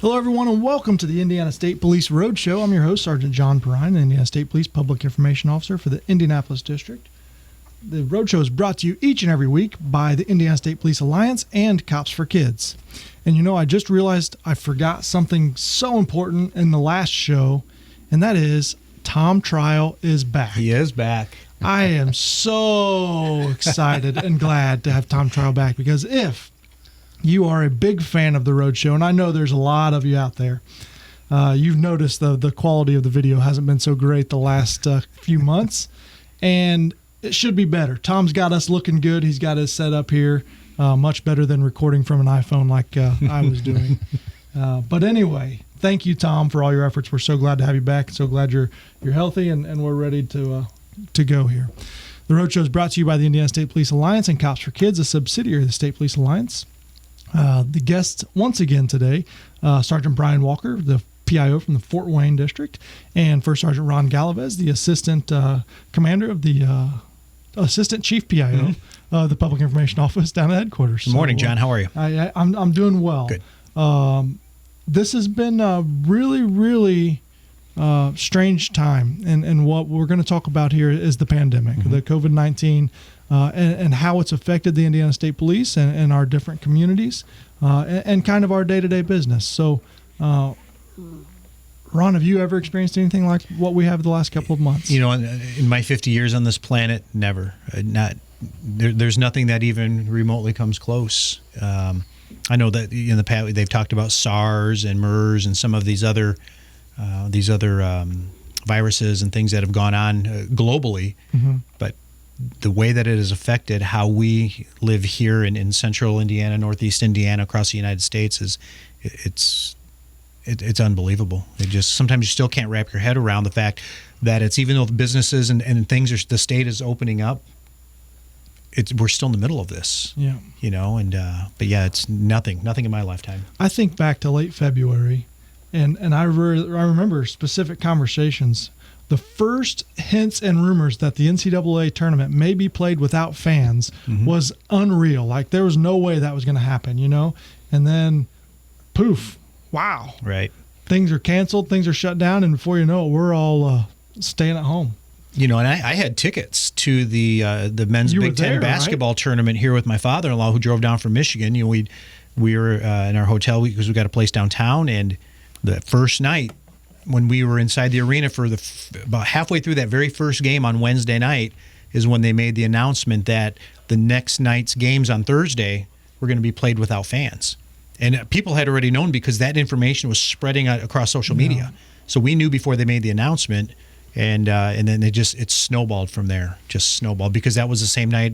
Hello, everyone, and welcome to the Indiana State Police Roadshow. I'm your host, Sergeant John Perrine, the Indiana State Police Public Information Officer for the Indianapolis District. The Roadshow is brought to you each and every week by the Indiana State Police Alliance and Cops for Kids. And you know, I just realized I forgot something so important in the last show, and that is Tom Trial is back. He is back. I am so excited and glad to have Tom Trial back, because if you are a big fan of the Roadshow, and I know there's a lot of you out there, you've noticed the quality of the video hasn't been so great the last few months, and it should be better. Tom's got us looking good. He's got his setup here much better than recording from an iPhone like I was doing. But anyway, thank you, Tom, for all your efforts. We're so glad to have you back. So glad you're healthy, and we're ready to go here. The Roadshow is brought to you by the Indiana State Police Alliance and Cops for Kids, a subsidiary of the State Police Alliance. The guests once again today, Sergeant Brian Walker, the PIO from the Fort Wayne District, and First Sergeant Ron Galvez, the Assistant Commander of the Assistant Chief PIO, the Public Information Office down at headquarters. Good morning, John. How are you? I'm doing well. Good. This has been a really strange time, and what we're going to talk about here is the pandemic, the COVID-19, and how it's affected the Indiana State Police and our different communities, and kind of our day-to-day business. So, Ron, have you ever experienced anything like what we have the last couple of months? You know, in my 50 years on this planet, never. There's nothing that even remotely comes close. I know that in the past they've talked about SARS and MERS and some of these other viruses and things that have gone on globally, but the way that it has affected how we live here in central Indiana, northeast Indiana, across the United States it's unbelievable. It just, sometimes you still can't wrap your head around the fact that it's, even though the businesses and things are, the state is opening up, we're still in the middle of this. Yeah. You know, and but yeah, it's nothing in my lifetime. I think back to late February, and I remember specific conversations. The first hints and rumors that the NCAA tournament may be played without fans was unreal. Like, there was no way that was going to happen, you know? And then, poof, wow. Right. Things are canceled, things are shut down, and before you know it, we're all staying at home. You know, and I had tickets to the men's Big Ten basketball tournament here with my father-in-law, who drove down from Michigan. You know, we were in our hotel because we got a place downtown, and the first night, when we were inside the arena for about halfway through that very first game on Wednesday night, is when they made the announcement that the next night's games on Thursday were going to be played without fans. And people had already known, because that information was spreading out across social media. So we knew before they made the announcement, and then it snowballed from there. Just snowballed, because that was the same night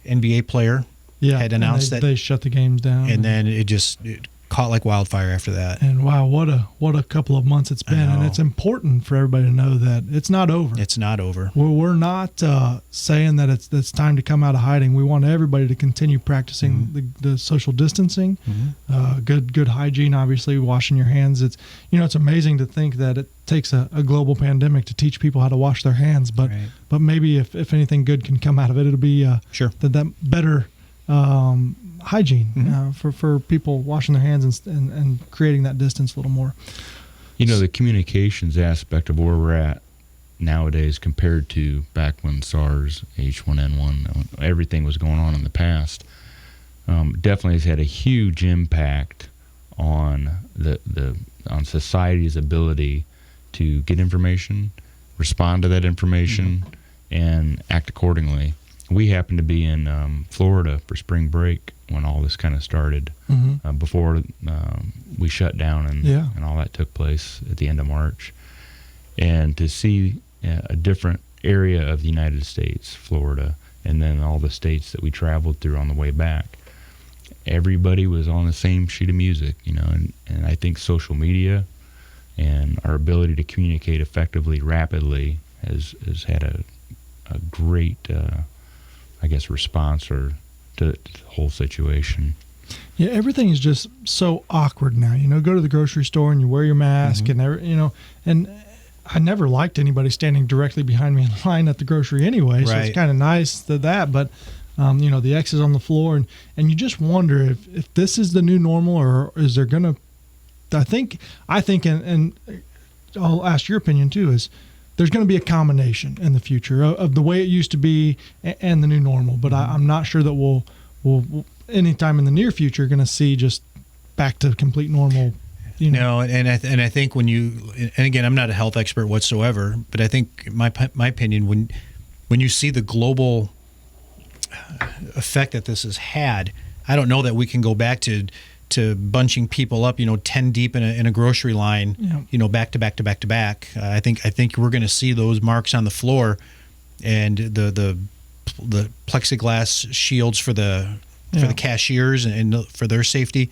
NBA player had announced that they shut the games down. And then it caught like wildfire after that. And wow, what a couple of months it's been. And it's important for everybody to know that it's not over. It's not over. We're not saying that it's time to come out of hiding. We want everybody to continue practicing the social distancing, good hygiene, obviously, washing your hands. It's amazing to think that it takes a global pandemic to teach people how to wash their hands. But maybe if anything good can come out of it, it'll be that better hygiene for people washing their hands and creating that distance a little more. You know, the communications aspect of where we're at nowadays compared to back when SARS, H1N1, everything was going on in the past, definitely has had a huge impact on on society's ability to get information, respond to that information, and act accordingly. We happened to be in Florida for spring break when all this kind of started, before we shut down and all that took place at the end of March. And to see a different area of the United States, Florida, and then all the states that we traveled through on the way back, everybody was on the same sheet of music, you know, and I think social media and our ability to communicate effectively, rapidly, has had a great response to the whole situation. Yeah, everything is just so awkward now. You know, go to the grocery store and you wear your mask, and and I never liked anybody standing directly behind me in line at the grocery anyway. So it's kind of nice that, but the X is on the floor, and you just wonder if this is the new normal, or is there going to I think, and I'll ask your opinion too, is there's going to be a combination in the future of the way it used to be and the new normal. But I'm not sure that we'll anytime in the near future going to see just back to complete normal. No, and I think when and again, I'm not a health expert whatsoever, but I think my opinion, when you see the global effect that this has had, I don't know that we can go back to bunching people up, 10 deep in a grocery line, back to back to back to back. I think we're going to see those marks on the floor, and the plexiglass shields for the cashiers and for their safety.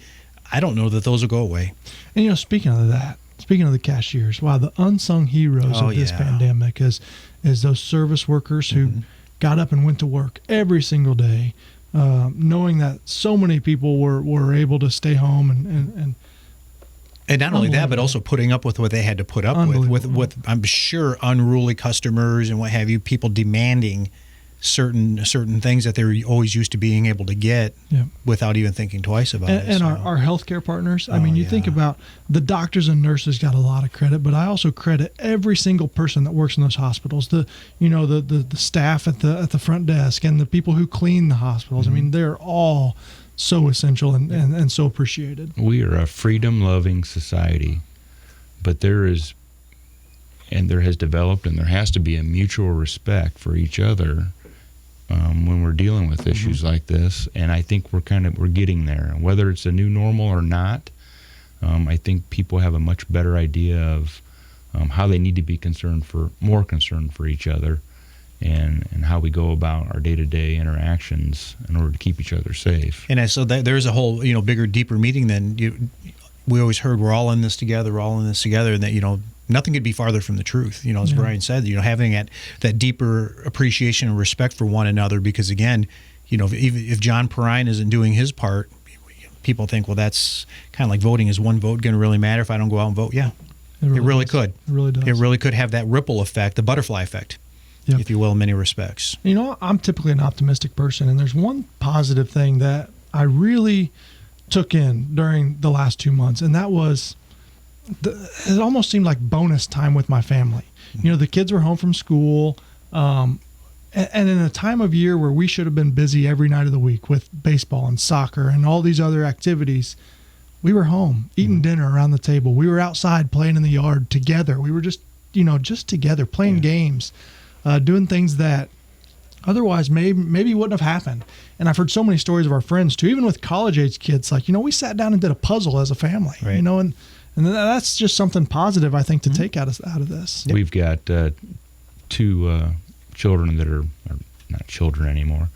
I don't know that those will go away. And speaking of the cashiers, wow, the unsung heroes of this pandemic is those service workers who got up and went to work every single day, knowing that so many people were able to stay home and not only that, but also putting up with what they had to put up with I'm sure unruly customers and what have you, people demanding certain things that they're always used to being able to get without even thinking twice about it. And our healthcare partners, you think about the doctors and nurses got a lot of credit, but I also credit every single person that works in those hospitals, the staff at the front desk and the people who clean the hospitals. They're all so essential and so appreciated. We are a freedom-loving society, but there has developed and there has to be a mutual respect for each other when we're dealing with issues like this, and I think we're getting there. Whether it's a new normal or not, I think people have a much better idea of how they need to be more concerned for each other, and how we go about our day-to-day interactions in order to keep each other safe. And so there's a whole bigger, deeper meeting than we always heard. We're all in this together. And that nothing could be farther from the truth. As Brian said, having that deeper appreciation and respect for one another. Because again, if John Perrine isn't doing his part, people think, well, that's kind of like voting. Is one vote going to really matter if I don't go out and vote? Yeah, it really could. It really does. It really could have that ripple effect, the butterfly effect, if you will, in many respects. I'm typically an optimistic person, and there's one positive thing that I really took in during the last 2 months, and that was it almost seemed like bonus time with my family. The kids were home from school, and in a time of year where we should have been busy every night of the week with baseball and soccer and all these other activities, we were home eating dinner around the table. We were outside playing in the yard together. We were just together playing games, doing things that otherwise maybe wouldn't have happened. And I've heard so many stories of our friends too, even with college age kids, like, we sat down and did a puzzle as a family, and that's just something positive, I think, to take out of this. We've got two children that are not children anymore,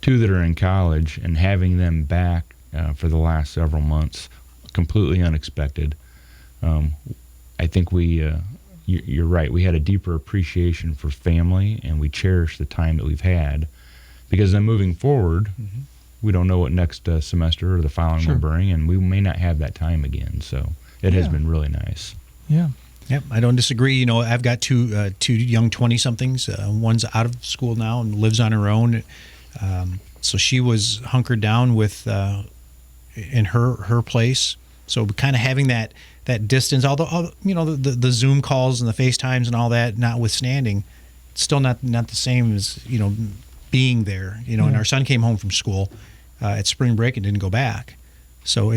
two that are in college, and having them back for the last several months, completely unexpected. I think you're right. We had a deeper appreciation for family, and we cherish the time that we've had, because then moving forward, we don't know what next semester or the following will bring, and we may not have that time again. So it has been really nice. Yeah. Yep, I don't disagree. I've got two young 20-somethings. One's out of school now and lives on her own. So she was hunkered down with in her place. So kind of having that distance, although the Zoom calls and the FaceTimes and all that notwithstanding, it's still not the same as being there. And our son came home from school at spring break and didn't go back. So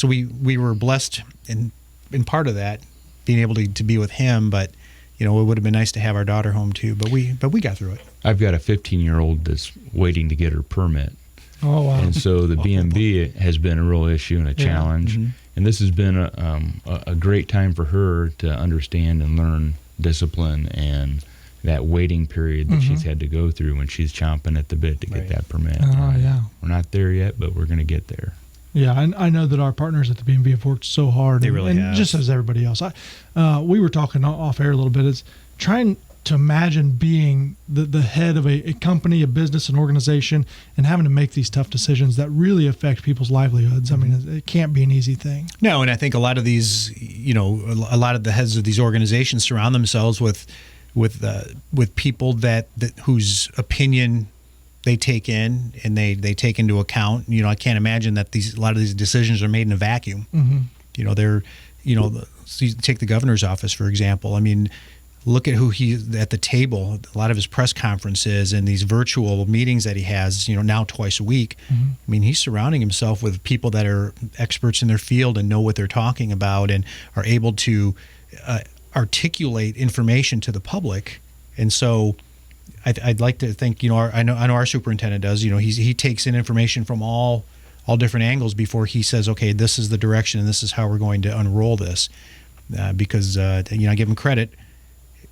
we were blessed in part of that, being able to be with him, but it would have been nice to have our daughter home too. But we got through it. I've got a 15-year-old that's waiting to get her permit. Oh wow! And so the BMV has been a real issue and a challenge. And this has been a great time for her to understand and learn discipline and that waiting period that she's had to go through when she's chomping at the bit to get that permit. We're not there yet, but we're going to get there. Yeah, I know that our partners at the BMV have worked so hard. They really have. Just as everybody else. We were talking off air a little bit. It's trying to imagine being the head of a company, a business, an organization, and having to make these tough decisions that really affect people's livelihoods. I mean, it can't be an easy thing. No, and I think a lot of these, a lot of the heads of these organizations surround themselves with people that whose opinion they take in and they take into account. I can't imagine that a lot of these decisions are made in a vacuum. They're So you take the governor's office, for example. I mean, look at who at the table, a lot of his press conferences and these virtual meetings that he has, now twice a week. Mm-hmm. I mean, he's surrounding himself with people that are experts in their field and know what they're talking about and are able to articulate information to the public. And so I'd like to think, I know our superintendent does, he takes in information from all different angles before he says, okay, this is the direction and this is how we're going to unroll this. Because I give him credit.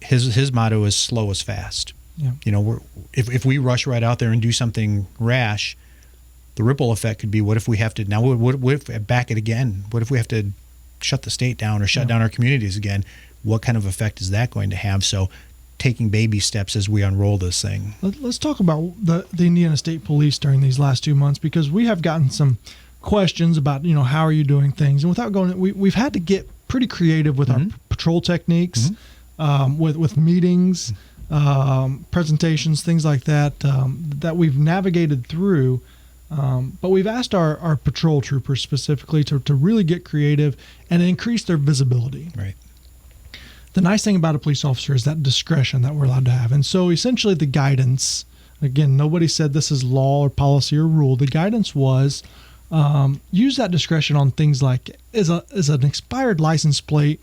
His motto is slow is fast. Yeah. If we rush right out there and do something rash, the ripple effect could be, what if we have to, now what if back it again? What if we have to shut the state down or shut down our communities again? What kind of effect is that going to have? So taking baby steps as we unroll this thing. Let's talk about the Indiana State Police during these last 2 months, because we have gotten some questions about, how are you doing things? And without going, we've had to get pretty creative with mm-hmm. our patrol techniques, mm-hmm. With meetings, presentations, things like that, that we've navigated through. But we've asked our patrol troopers specifically to really get creative and increase their visibility. Right. The nice thing about a police officer is that discretion that we're allowed to have. And so essentially the guidance, again, nobody said this is law or policy or rule. The guidance was use that discretion on things like, is an expired license plate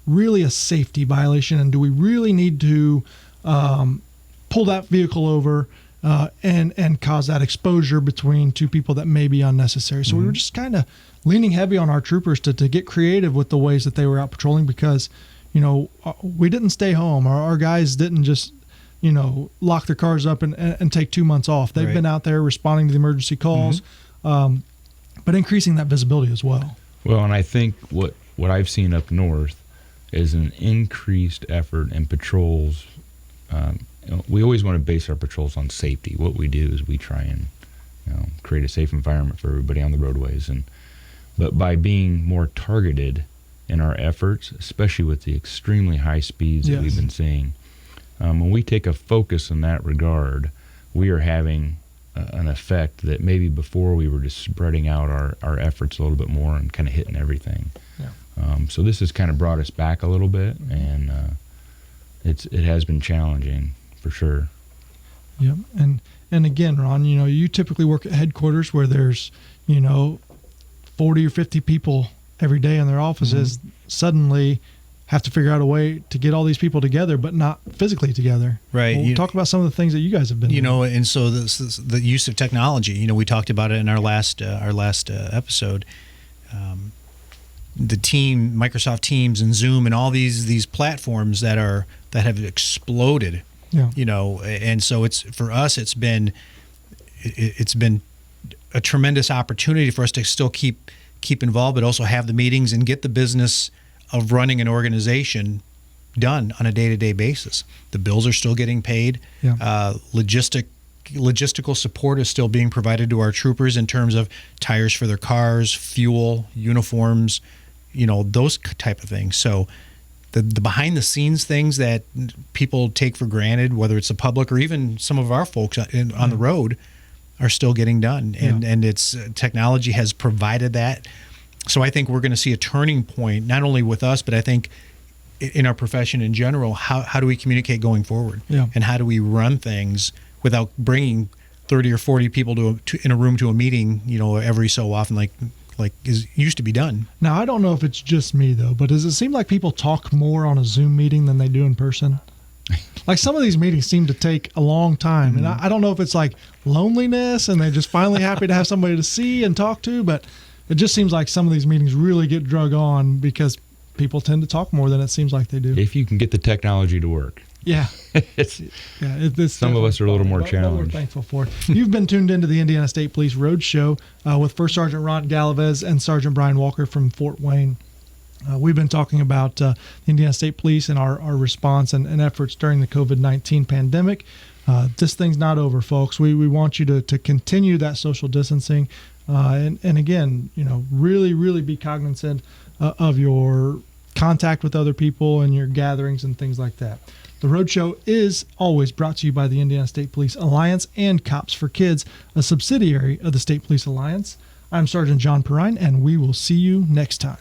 really a safety violation? And do we really need to pull that vehicle over and cause that exposure between two people that may be unnecessary? So mm-hmm. we were just kind of leaning heavy on our troopers to get creative with the ways that they were out patrolling, because we didn't stay home. Our guys didn't just, lock their cars up and take 2 months off. They've been out there responding to the emergency calls, mm-hmm. But increasing that visibility as well. Well, and I think what I've seen up north is an increased effort in patrols. We always want to base our patrols on safety. What we do is we try and create a safe environment for everybody on the roadways. But by being more targeted in our efforts, especially with the extremely high speeds that we've been seeing. When we take a focus in that regard, we are having an effect that maybe before we were just spreading out our efforts a little bit more and kind of hitting everything. Yeah. So this has kind of brought us back a little bit, and it has been challenging for sure. Yep. And again, Ron, you typically work at headquarters where there's 40 or 50 people every day in their offices. Mm-hmm. Suddenly have to figure out a way to get all these people together, but not physically together. Right. We'll talk about some of the things that you guys have been doing. And so the use of technology, we talked about it in our last episode. The team, Microsoft Teams and Zoom and all these platforms that have exploded. Yeah. And so for us, it's been a tremendous opportunity for us to still keep involved, but also have the meetings and get the business of running an organization done on a day-to-day basis. The bills are still getting paid. Yeah. Logistical support is still being provided to our troopers in terms of tires for their cars, fuel, uniforms, those type of things. So the behind-the-scenes things that people take for granted, whether it's the public or even some of our folks on the road, are still getting done, and it's technology has provided that. So I think we're going to see a turning point, not only with us, but I think in our profession in general. How do we communicate going forward, and how do we run things without bringing 30 or 40 people in a room to a meeting, every so often, like used to be done. Now, I don't know if it's just me though, but does it seem like people talk more on a Zoom meeting than they do in person? Like some of these meetings seem to take a long time, and I don't know if it's like loneliness and they're just finally happy to have somebody to see and talk to, but it just seems like some of these meetings really get drug on because people tend to talk more than it seems like they do. If you can get the technology to work. Yeah. It's some of us are a little more challenged. We're thankful for it. You've been tuned into the Indiana State Police Roadshow with First Sergeant Ron Galavez and Sergeant Brian Walker from Fort Wayne. We've been talking about the Indiana State Police and our response and efforts during the COVID-19 pandemic. This thing's not over, folks. We want you to continue that social distancing. And again, really, really be cognizant of your contact with other people and your gatherings and things like that. The Roadshow is always brought to you by the Indiana State Police Alliance and Cops for Kids, a subsidiary of the State Police Alliance. I'm Sergeant John Perrine, and we will see you next time.